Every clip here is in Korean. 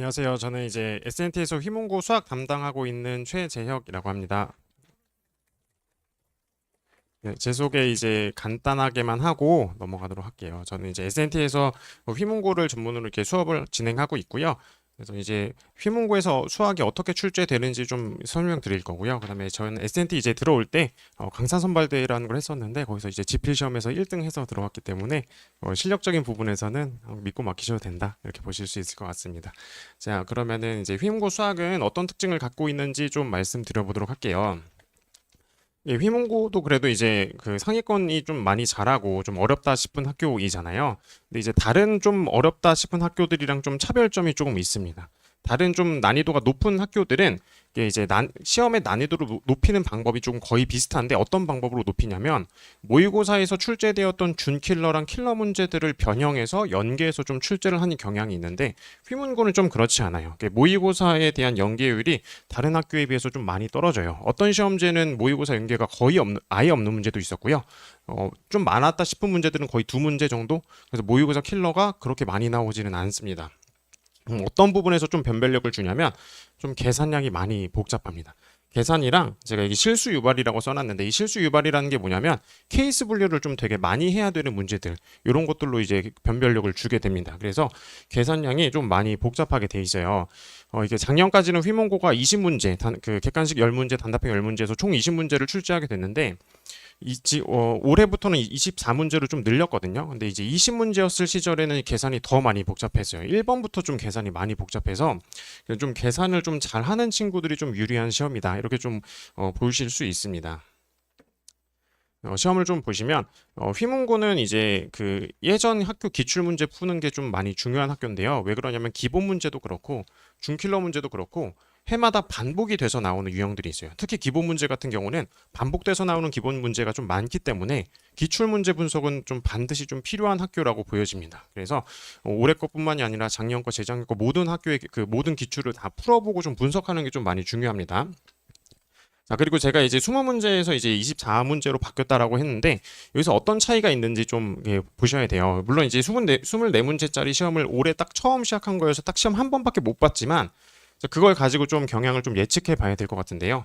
안녕하세요. 저는 이제 SNT에서 휘문고 수학 담당하고 있는 최재혁이라고 합니다. 네, 제 소개 이제 간단하게만 하고 넘어가도록 할게요. 저는 이제 SNT에서 휘문고를 전문으로 이렇게 수업을 진행하고 있고요. 그래서 이제 휘문고에서 수학이 어떻게 출제되는지 좀 설명드릴 거고요. 그다음에 저는 SNT 이제 들어올 때 강사선발대회라는 걸 했었는데 거기서 이제 지필 시험에서 1등 해서 들어왔기 때문에 실력적인 부분에서는 믿고 맡기셔도 된다 이렇게 보실 수 있을 것 같습니다. 자, 그러면은 이제 휘문고 수학은 어떤 특징을 갖고 있는지 좀 말씀드려 보도록 할게요. 예, 휘문고도 그래도 이제 그 상위권이 좀 많이 잘하고 좀 어렵다 싶은 학교이잖아요. 근데 이제 다른 좀 어렵다 싶은 학교들이랑 좀 차별점이 조금 있습니다. 다른 좀 난이도가 높은 학교들은 이게 이제 시험의 난이도를 높이는 방법이 좀 거의 비슷한데 어떤 방법으로 높이냐면 모의고사에서 출제되었던 준킬러랑 킬러 문제들을 변형해서 연계해서 좀 출제를 하는 경향이 있는데 휘문고는 좀 그렇지 않아요. 모의고사에 대한 연계율이 다른 학교에 비해서 좀 많이 떨어져요. 어떤 시험제는 모의고사 연계가 거의 없는, 아예 없는 문제도 있었고요. 좀 많았다 싶은 문제들은 거의 두 문제 정도? 그래서 모의고사 킬러가 그렇게 많이 나오지는 않습니다. 어떤 부분에서 좀 변별력을 주냐면 좀 계산량이 많이 복잡합니다. 계산이랑 제가 여기 실수 유발이라고 써놨는데 이 실수 유발이라는 게 뭐냐면 케이스 분류를 좀 되게 많이 해야 되는 문제들 이런 것들로 이제 변별력을 주게 됩니다. 그래서 계산량이 좀 많이 복잡하게 돼 있어요. 이게 작년까지는 휘문고가 20문제, 그 객관식 10문제, 단답형 10문제에서 총 20문제를 출제하게 됐는데 올해부터는 24문제로 좀 늘렸거든요. 근데 이제 20문제였을 시절에는 계산이 더 많이 복잡했어요. 1번부터 좀 계산이 많이 복잡해서 좀 계산을 좀 잘하는 친구들이 좀 유리한 시험이다. 이렇게 좀 보실 수 있습니다. 시험을 좀 보시면 휘문고는 이제 그 예전 학교 기출 문제 푸는 게 좀 많이 중요한 학교인데요. 왜 그러냐면 기본 문제도 그렇고 중킬러 문제도 그렇고 해마다 반복이 돼서 나오는 유형들이 있어요. 특히 기본 문제 같은 경우는 반복돼서 나오는 기본 문제가 좀 많기 때문에 기출 문제 분석은 좀 반드시 좀 필요한 학교라고 보여집니다. 그래서 올해 것뿐만이 아니라 작년 거, 재작년 거 모든 학교의 그 모든 기출을 다 풀어보고 좀 분석하는 게 좀 많이 중요합니다. 자, 그리고 제가 이제 20문제에서 이제 24문제로 바뀌었다라고 했는데 여기서 어떤 차이가 있는지 좀 보셔야 돼요. 물론 이제 24문제짜리 시험을 올해 딱 처음 시작한 거여서 딱 시험 한 번밖에 못 봤지만 그걸 가지고 좀 경향을 좀 예측해 봐야 될 것 같은데요.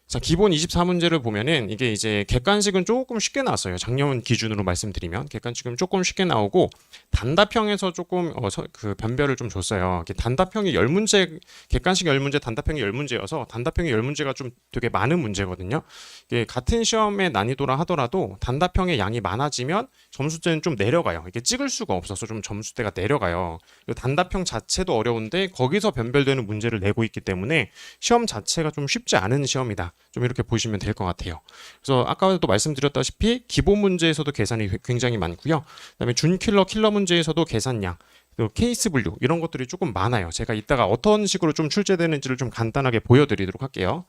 자, 기본 24문제를 보면은 이게 이제 객관식은 조금 쉽게 나왔어요. 작년 기준으로 말씀드리면 객관식은 조금 쉽게 나오고 단답형에서 조금 그 변별을 좀 줬어요. 단답형이 10문제, 객관식 10문제, 단답형이 10문제여서 단답형이 10문제가 좀 되게 많은 문제거든요. 이게 같은 시험의 난이도라 하더라도 단답형의 양이 많아지면 점수대는 좀 내려가요. 이게 찍을 수가 없어서 좀 점수대가 내려가요. 단답형 자체도 어려운데 거기서 변별되는 문제를 내고 있기 때문에 시험 자체가 좀 쉽지 않은 시험이다. 좀 이렇게 보시면 될 것 같아요. 그래서 아까도 말씀드렸다시피 기본 문제에서도 계산이 굉장히 많고요. 그다음에 준킬러, 킬러 문제에서도 계산량, 또 케이스 분류 이런 것들이 조금 많아요. 제가 이따가 어떤 식으로 좀 출제되는지를 좀 간단하게 보여드리도록 할게요.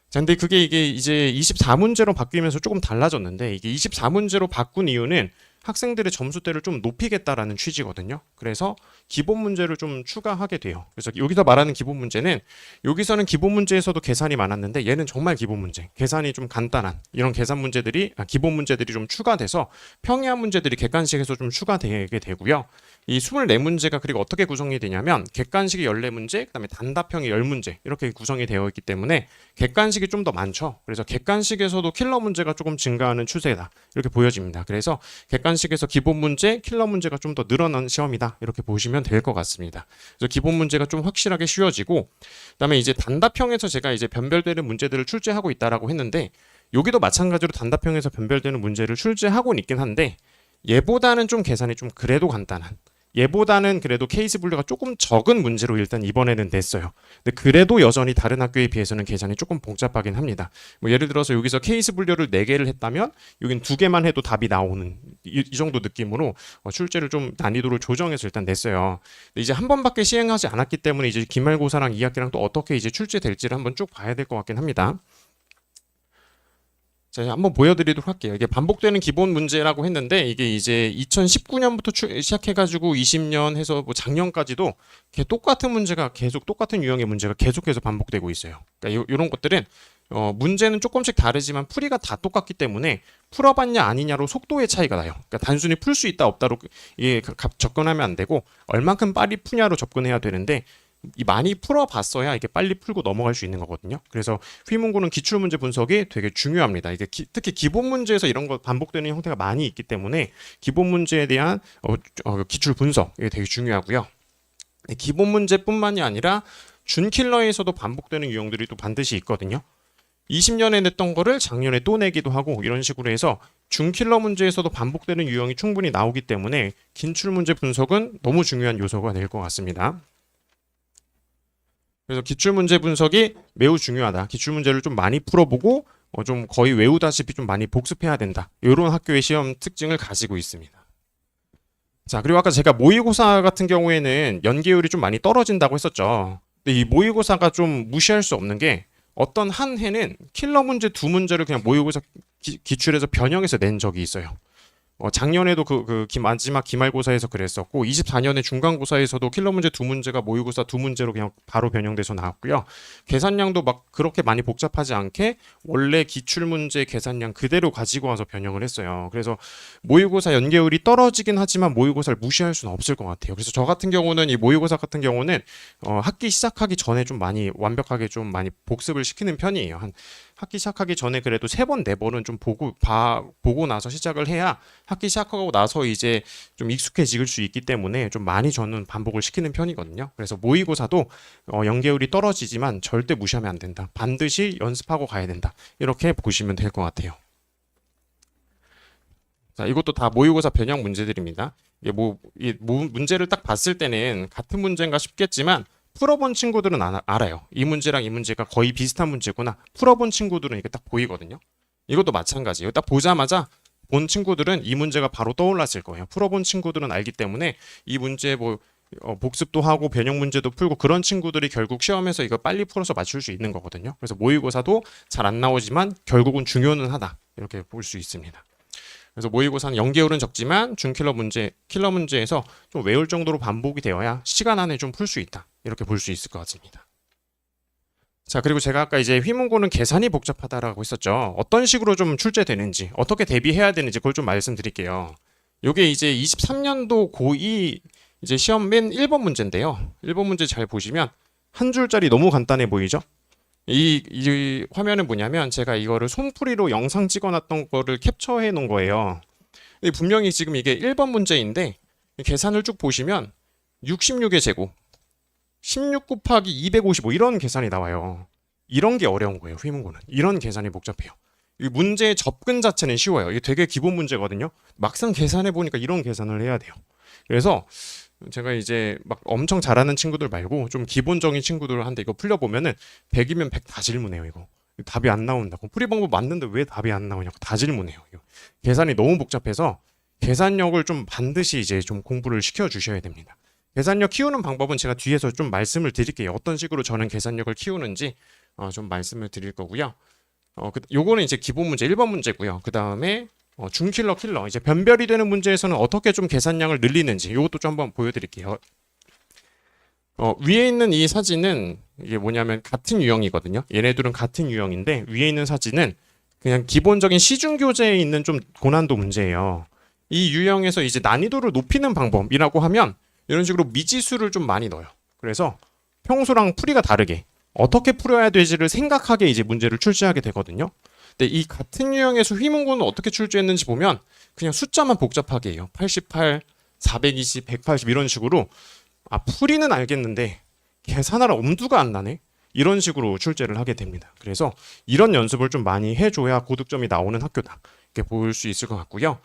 자, 근데 그게 이게 이제 24문제로 바뀌면서 조금 달라졌는데 이게 24문제로 바꾼 이유는 학생들의 점수대를 좀 높이겠다라는 취지거든요. 그래서 기본 문제를 좀 추가하게 돼요. 그래서 여기서 말하는 기본 문제는 여기서는 기본 문제에서도 계산이 많았는데 얘는 정말 기본 문제, 계산이 좀 간단한 이런 계산 문제들이 기본 문제들이 좀 추가돼서 평이한 문제들이 객관식에서 좀 추가되게 되고요. 이 24문제가 그리고 어떻게 구성이 되냐면 객관식이 14문제, 그다음에 단답형이 10문제 이렇게 구성이 되어 있기 때문에 객관식이 좀 더 많죠. 그래서 객관식에서도 킬러 문제가 조금 증가하는 추세다. 이렇게 보여집니다. 그래서 객관식에서 기본 문제, 킬러 문제가 좀 더 늘어난 시험이다. 이렇게 보시면 될 것 같습니다. 그래서 기본 문제가 좀 확실하게 쉬워지고 그다음에 이제 단답형에서 제가 이제 변별되는 문제들을 출제하고 있다라고 했는데 여기도 마찬가지로 단답형에서 변별되는 문제를 출제하고는 있긴 한데 얘보다는 좀 계산이 좀 그래도 간단한 얘보다는 그래도 케이스 분류가 조금 적은 문제로 일단 이번에는 냈어요. 근데 그래도 여전히 다른 학교에 비해서는 계산이 조금 복잡하긴 합니다. 뭐 예를 들어서 여기서 케이스 분류를 4개를 했다면 여긴 2개만 해도 답이 나오는 이 정도 느낌으로 출제를 좀 난이도를 조정해서 일단 냈어요. 근데 이제 한 번밖에 시행하지 않았기 때문에 이제 기말고사랑 2학기랑 또 어떻게 이제 출제될지를 한번 쭉 봐야 될 것 같긴 합니다. 자, 한번 보여드리도록 할게요. 이게 반복되는 기본 문제라고 했는데 이게 이제 2019년부터 시작해가지고 20년 해서 뭐 작년까지도 똑같은 문제가 계속 똑같은 유형의 문제가 계속해서 반복되고 있어요. 그러니까 이런 것들은 문제는 조금씩 다르지만 풀이가 다 똑같기 때문에 풀어봤냐 아니냐로 속도의 차이가 나요. 그러니까 단순히 풀 수 있다 없다로 이게 접근하면 안 되고 얼만큼 빨리 푸냐로 접근해야 되는데 이 많이 풀어봤어야 이게 빨리 풀고 넘어갈 수 있는 거거든요. 그래서 휘문고는 기출문제 분석이 되게 중요합니다. 이게 특히 기본 문제에서 이런 거 반복되는 형태가 많이 있기 때문에 기본 문제에 대한 기출 분석 이게 되게 중요하고요. 기본 문제뿐만이 아니라 준킬러에서도 반복되는 유형들이 또 반드시 있거든요. 20년에 냈던 거를 작년에 또 내기도 하고 이런 식으로 해서 준킬러 문제에서도 반복되는 유형이 충분히 나오기 때문에 기출 문제 분석은 너무 중요한 요소가 될 것 같습니다. 그래서 기출 문제 분석이 매우 중요하다. 기출 문제를 좀 많이 풀어보고 좀 거의 외우다시피 좀 많이 복습해야 된다. 이런 학교의 시험 특징을 가지고 있습니다. 자, 그리고 아까 제가 모의고사 같은 경우에는 연계율이 좀 많이 떨어진다고 했었죠. 근데 이 모의고사가 좀 무시할 수 없는 게 어떤 한 해는 킬러 문제 두 문제를 그냥 모의고사 기출해서 변형해서 낸 적이 있어요. 작년에도 마지막 기말고사에서 그랬었고 24년에 중간고사에서도 킬러 문제 두 문제가 모의고사 두 문제로 그냥 바로 변형돼서 나왔고요. 계산량도 막 그렇게 많이 복잡하지 않게 원래 기출 문제 계산량 그대로 가지고 와서 변형을 했어요. 그래서 모의고사 연계율이 떨어지긴 하지만 모의고사를 무시할 수는 없을 것 같아요. 그래서 저 같은 경우는 이 모의고사 같은 경우는 학기 시작하기 전에 좀 많이 완벽하게 좀 많이 복습을 시키는 편이에요. 한 학기 시작하기 전에 그래도 3번, 4번은 좀 보고 나서 시작을 해야 학기 시작하고 나서 이제 좀 익숙해질 수 있기 때문에 좀 많이 저는 반복을 시키는 편이거든요. 그래서 모의고사도 연계율이 떨어지지만 절대 무시하면 안 된다. 반드시 연습하고 가야 된다. 이렇게 보시면 될 것 같아요. 자, 이것도 다 모의고사 변형 문제들입니다. 이게 문제를 딱 봤을 때는 같은 문제인가 싶겠지만 풀어본 친구들은 알아요. 이 문제랑 이 문제가 거의 비슷한 문제구나. 풀어본 친구들은 이게 딱 보이거든요. 이것도 마찬가지예요. 딱 보자마자 본 친구들은 이 문제가 바로 떠올랐을 거예요. 풀어본 친구들은 알기 때문에 이 문제 복습도 하고 변형 문제도 풀고 그런 친구들이 결국 시험에서 이거 빨리 풀어서 맞출 수 있는 거거든요. 그래서 모의고사도 잘 안 나오지만 결국은 중요는 하다. 이렇게 볼 수 있습니다. 그래서 모의고사는 연계율은 적지만 준킬러 문제, 킬러 문제에서 좀 외울 정도로 반복이 되어야 시간 안에 좀 풀 수 있다. 이렇게 볼 수 있을 것 같습니다. 자, 그리고 제가 아까 이제 휘문고는 계산이 복잡하다라고 했었죠. 어떤 식으로 좀 출제되는지, 어떻게 대비해야 되는지 그걸 좀 말씀드릴게요. 요게 이제 23년도 고2 이제 시험 맨 1번 문제인데요. 1번 문제 잘 보시면 한 줄짜리 너무 간단해 보이죠? 이 화면은 뭐냐면 제가 이거를 손풀이로 영상 찍어놨던 거를 캡처해 놓은 거예요. 근데 분명히 지금 이게 1번 문제인데 계산을 쭉 보시면 66의 제곱 16 곱하기 255 이런 계산이 나와요. 이런 게 어려운 거예요. 휘문고는. 이런 계산이 복잡해요. 이 문제의 접근 자체는 쉬워요. 이게 되게 기본 문제거든요. 막상 계산해 보니까 이런 계산을 해야 돼요. 그래서 제가 이제 막 엄청 잘하는 친구들 말고 좀 기본적인 친구들한테 이거 풀려보면은 100이면 100 다 질문해요. 이거 답이 안 나온다고. 풀이 방법 맞는데 왜 답이 안 나오냐고 다 질문해요. 이거. 계산이 너무 복잡해서 계산력을 좀 반드시 이제 좀 공부를 시켜 주셔야 됩니다. 계산력 키우는 방법은 제가 뒤에서 좀 말씀을 드릴게요. 어떤 식으로 저는 계산력을 키우는지 좀 말씀을 드릴 거고요. 요거는 이제 기본 문제 1번 문제고요. 그 다음에 준킬러 킬러 이제 변별이 되는 문제에서는 어떻게 좀 계산량을 늘리는지 이것도 좀 한번 보여드릴게요. 위에 있는 이 사진은 이게 뭐냐면 같은 유형이거든요. 얘네들은 같은 유형인데 위에 있는 사진은 그냥 기본적인 시중교재에 있는 좀 고난도 문제예요. 이 유형에서 이제 난이도를 높이는 방법이라고 하면 이런 식으로 미지수를 좀 많이 넣어요. 그래서 평소랑 풀이가 다르게 어떻게 풀어야 되지를 생각하게 이제 문제를 출제하게 되거든요. 근데 이 같은 유형에서 휘문고는 어떻게 출제했는지 보면 그냥 숫자만 복잡하게 해요. 88, 420, 180 이런 식으로 풀이는 알겠는데 계산하라 엄두가 안 나네. 이런 식으로 출제를 하게 됩니다. 그래서 이런 연습을 좀 많이 해줘야 고득점이 나오는 학교다. 이렇게 볼 수 있을 것 같고요.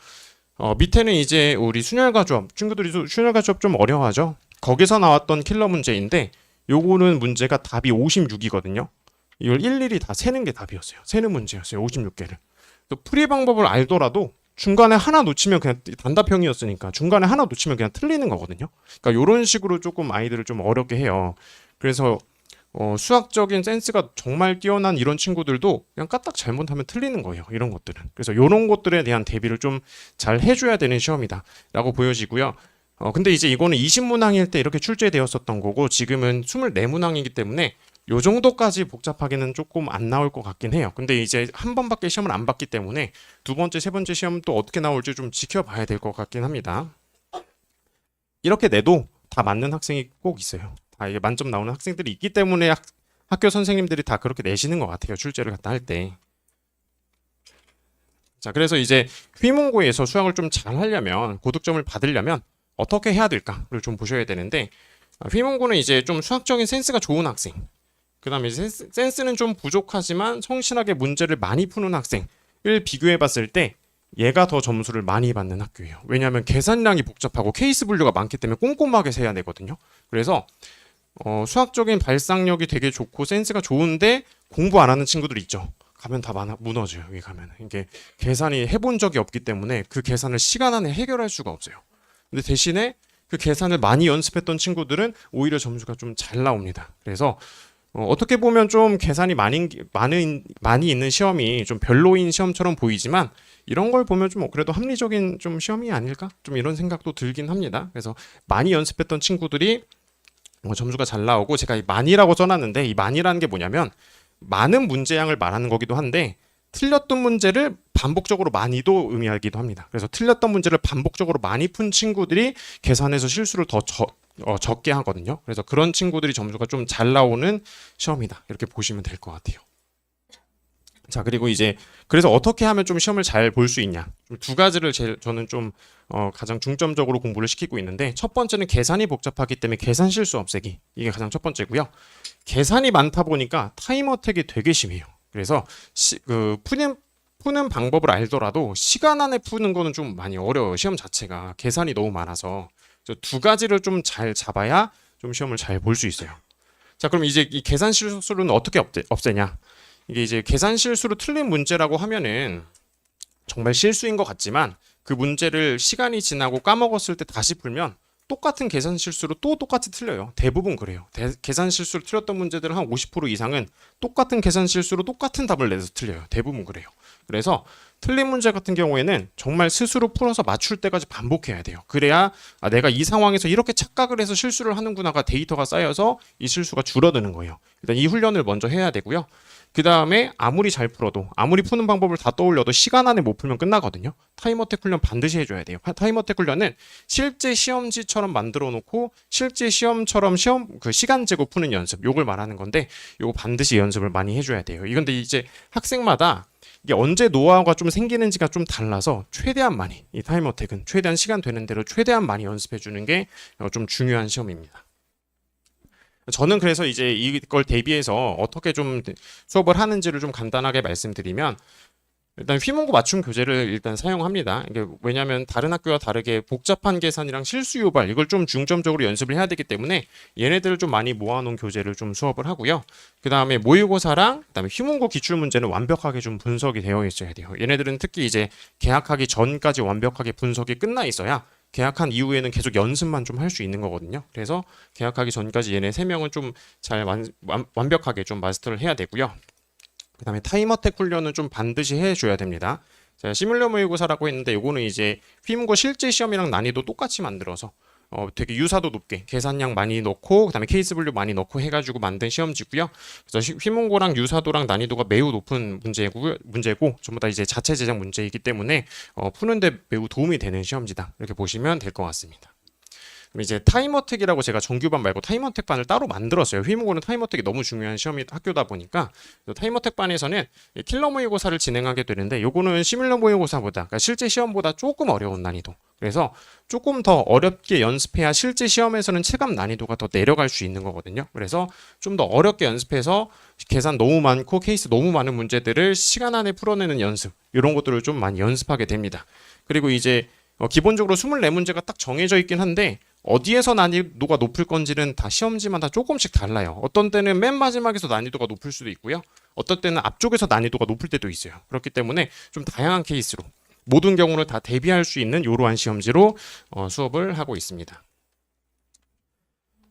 밑에는 이제 우리 순열과 조합 친구들이 순열과 조합 좀 어려워하죠. 거기서 나왔던 킬러 문제인데 요거는 문제가 답이 56이거든요. 이걸 일일이 다 세는 게 답이었어요. 세는 문제였어요. 56개를. 또 풀이 방법을 알더라도 중간에 하나 놓치면 그냥 단답형이었으니까 중간에 하나 놓치면 그냥 틀리는 거거든요. 그러니까 이런 식으로 조금 아이들을 좀 어렵게 해요. 그래서 수학적인 센스가 정말 뛰어난 이런 친구들도 그냥 까딱 잘못하면 틀리는 거예요. 이런 것들은. 그래서 이런 것들에 대한 대비를 좀 잘 해줘야 되는 시험이다 라고 보여지고요. 근데 이제 이거는 20문항일 때 이렇게 출제되었었던 거고 지금은 24문항이기 때문에 요 정도까지 복잡하게는 조금 안 나올 것 같긴 해요. 근데 이제 한 번밖에 시험을 안 봤기 때문에 두 번째, 세 번째 시험 또 어떻게 나올지 좀 지켜봐야 될 것 같긴 합니다. 이렇게 내도 다 맞는 학생이 꼭 있어요. 다 이게 만점 나오는 학생들이 있기 때문에 학교 선생님들이 다 그렇게 내시는 것 같아요. 출제를 갖다 할 때. 자, 그래서 이제 휘문고에서 수학을 좀 잘 하려면, 고득점을 받으려면 어떻게 해야 될까를 좀 보셔야 되는데, 휘문고는 이제 좀 수학적인 센스가 좋은 학생, 그 다음에 센스는 좀 부족하지만 성실하게 문제를 많이 푸는 학생을 비교해 봤을 때 얘가 더 점수를 많이 받는 학교예요. 왜냐하면 계산량이 복잡하고 케이스 분류가 많기 때문에 꼼꼼하게 세야 되거든요. 그래서 수학적인 발상력이 되게 좋고 센스가 좋은데 공부 안 하는 친구들 있죠. 가면 다 무너져요. 여기 가면 이게 계산이 해본 적이 없기 때문에 그 계산을 시간 안에 해결할 수가 없어요. 근데 대신에 그 계산을 많이 연습했던 친구들은 오히려 점수가 좀 잘 나옵니다. 그래서 어떻게 보면 좀 계산이 많이 있는 시험이 좀 별로인 시험처럼 보이지만 이런 걸 보면 좀 그래도 합리적인 좀 시험이 아닐까? 좀 이런 생각도 들긴 합니다. 그래서 많이 연습했던 친구들이 점수가 잘 나오고, 제가 이 많이라고 써놨는데 이 많이라는 게 뭐냐면 많은 문제량을 말하는 거기도 한데 틀렸던 문제를 반복적으로 많이도 의미하기도 합니다. 그래서 틀렸던 문제를 반복적으로 많이 푼 친구들이 계산에서 실수를 더 적게 하거든요. 그래서 그런 친구들이 점수가 좀 잘 나오는 시험이다. 이렇게 보시면 될 것 같아요. 자, 그리고 이제 그래서 어떻게 하면 좀 시험을 잘 볼 수 있냐? 두 가지를 저는 좀 가장 중점적으로 공부를 시키고 있는데, 첫 번째는 계산이 복잡하기 때문에 계산 실수 없애기. 이게 가장 첫 번째고요. 계산이 많다 보니까 타임 어택이 되게 심해요. 그래서 푸는 방법을 알더라도 시간 안에 푸는 거는 좀 많이 어려워요. 시험 자체가 계산이 너무 많아서. 두 가지를 좀 잘 잡아야 좀 시험을 잘 볼 수 있어요. 자, 그럼 이제 이 계산 실수는 어떻게 없애냐? 이게 이제 계산 실수로 틀린 문제라고 하면은 정말 실수인 것 같지만 그 문제를 시간이 지나고 까먹었을 때 다시 풀면 똑같은 계산 실수로 또 똑같이 틀려요. 대부분 그래요. 계산 실수로 틀렸던 문제들은 한 50% 이상은 똑같은 계산 실수로 똑같은 답을 내서 틀려요. 대부분 그래요. 그래서 틀린 문제 같은 경우에는 정말 스스로 풀어서 맞출 때까지 반복해야 돼요. 그래야 내가 이 상황에서 이렇게 착각을 해서 실수를 하는구나가 데이터가 쌓여서 이 실수가 줄어드는 거예요. 일단 이 훈련을 먼저 해야 되고요. 그 다음에 아무리 잘 풀어도, 아무리 푸는 방법을 다 떠올려도 시간 안에 못 풀면 끝나거든요. 타임 어택 훈련 반드시 해줘야 돼요. 타임 어택 훈련은 실제 시험지처럼 만들어 놓고 실제 시험처럼 시간 재고 푸는 연습, 요걸 말하는 건데 요거 반드시 연습을 많이 해줘야 돼요. 이건데 이제 학생마다 이게 언제 노하우가 좀 생기는지가 좀 달라서 최대한 많이, 이 타임 어택은 최대한 시간 되는 대로 최대한 많이 연습해 주는 게 좀 중요한 시험입니다. 저는 그래서 이제 이걸 대비해서 어떻게 좀 수업을 하는지를 좀 간단하게 말씀드리면, 일단 휘문고 맞춤 교재를 일단 사용합니다. 이게 왜냐하면 다른 학교와 다르게 복잡한 계산이랑 실수 유발 이걸 좀 중점적으로 연습을 해야 되기 때문에 얘네들을 좀 많이 모아놓은 교재를 좀 수업을 하고요. 그 다음에 모의고사랑 그다음에 휘문고 기출 문제는 완벽하게 좀 분석이 되어 있어야 돼요. 얘네들은 특히 이제 개학하기 전까지 완벽하게 분석이 끝나 있어야 개학한 이후에는 계속 연습만 좀 할 수 있는 거거든요. 그래서 개학하기 전까지 얘네 3명은 좀 잘 완벽하게 좀 마스터를 해야 되고요. 그 다음에 타임 어택 훈련은 좀 반드시 해줘야 됩니다. 제가 시뮬러 모의고사라고 했는데 요거는 이제 휘문고 실제 시험이랑 난이도 똑같이 만들어서 되게 유사도 높게 계산량 많이 넣고 그다음에 케이스 분류 많이 넣고 해가지고 만든 시험지고요. 그래서 휘문고랑 유사도랑 난이도가 매우 높은 문제고 전부 다 이제 자체 제작 문제이기 때문에 푸는데 매우 도움이 되는 시험지다. 이렇게 보시면 될 것 같습니다. 그럼 이제 타임어택이라고 제가 정규반 말고 타임어택반을 따로 만들었어요. 휘문고는 타임어택이 너무 중요한 시험이 학교다 보니까 타임어택반에서는 킬러 모의고사를 진행하게 되는데 요거는 시뮬러 모의고사보다 그러니까 실제 시험보다 조금 어려운 난이도. 그래서 조금 더 어렵게 연습해야 실제 시험에서는 체감 난이도가 더 내려갈 수 있는 거거든요. 그래서 좀 더 어렵게 연습해서 계산 너무 많고 케이스 너무 많은 문제들을 시간 안에 풀어내는 연습 이런 것들을 좀 많이 연습하게 됩니다. 그리고 이제 기본적으로 24문제가 딱 정해져 있긴 한데 어디에서 난이도가 높을 건지는 다 시험지마다 조금씩 달라요. 어떤 때는 맨 마지막에서 난이도가 높을 수도 있고요. 어떤 때는 앞쪽에서 난이도가 높을 때도 있어요. 그렇기 때문에 좀 다양한 케이스로 모든 경우를 다 대비할 수 있는 이러한 시험지로 수업을 하고 있습니다.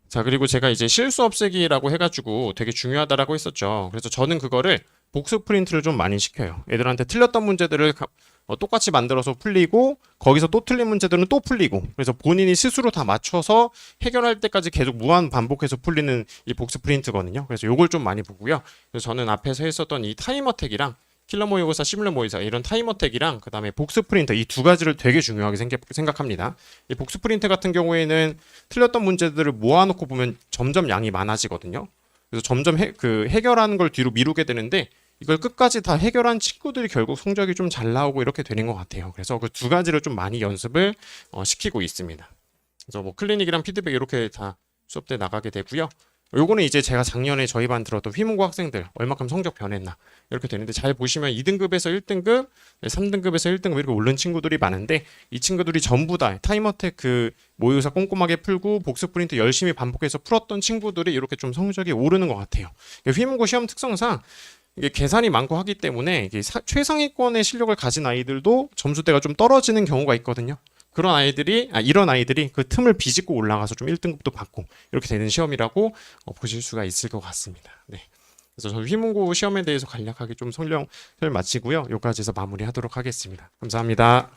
자, 그리고 제가 이제 실수 없애기라고 해가지고 되게 중요하다라고 했었죠. 그래서 저는 그거를 복습 프린트를 좀 많이 시켜요. 애들한테 틀렸던 문제들을 똑같이 만들어서 풀리고 거기서 또 틀린 문제들은 또 풀리고 그래서 본인이 스스로 다 맞춰서 해결할 때까지 계속 무한 반복해서 풀리는 이 복습 프린트거든요. 그래서 요걸 좀 많이 보고요. 그래서 저는 앞에서 했었던 이 타임 어택이랑 킬러 모의고사, 시뮬러 모의고사 이런 타임어택이랑 그다음에 복습 프린터 이 두 가지를 되게 중요하게 생각합니다. 이 복습 프린터 같은 경우에는 틀렸던 문제들을 모아놓고 보면 점점 양이 많아지거든요. 그래서 점점 해결하는 걸 뒤로 미루게 되는데 이걸 끝까지 다 해결한 친구들이 결국 성적이 좀 잘 나오고 이렇게 되는 것 같아요. 그래서 그 두 가지를 좀 많이 연습을 시키고 있습니다. 그래서 뭐 클리닉이랑 피드백 이렇게 다 수업 때 나가게 되고요. 요거는 이제 제가 작년에 저희 반 들었던 휘문고 학생들 얼마큼 성적 변했나 이렇게 되는데 잘 보시면 2등급에서 1등급, 3등급에서 1등급 이렇게 오른 친구들이 많은데 이 친구들이 전부 다 타임어택 그 모의고사 꼼꼼하게 풀고 복습 프린트 열심히 반복해서 풀었던 친구들이 이렇게 좀 성적이 오르는 것 같아요. 휘문고 시험 특성상 이게 계산이 많고 하기 때문에 이게 최상위권의 실력을 가진 아이들도 점수대가 좀 떨어지는 경우가 있거든요. 이런 아이들이 그 틈을 비집고 올라가서 좀 1등급도 받고 이렇게 되는 시험이라고 보실 수가 있을 것 같습니다. 네. 그래서 저희 휘문고 시험에 대해서 간략하게 좀 설명을 마치고요. 여기까지 해서 마무리하도록 하겠습니다. 감사합니다.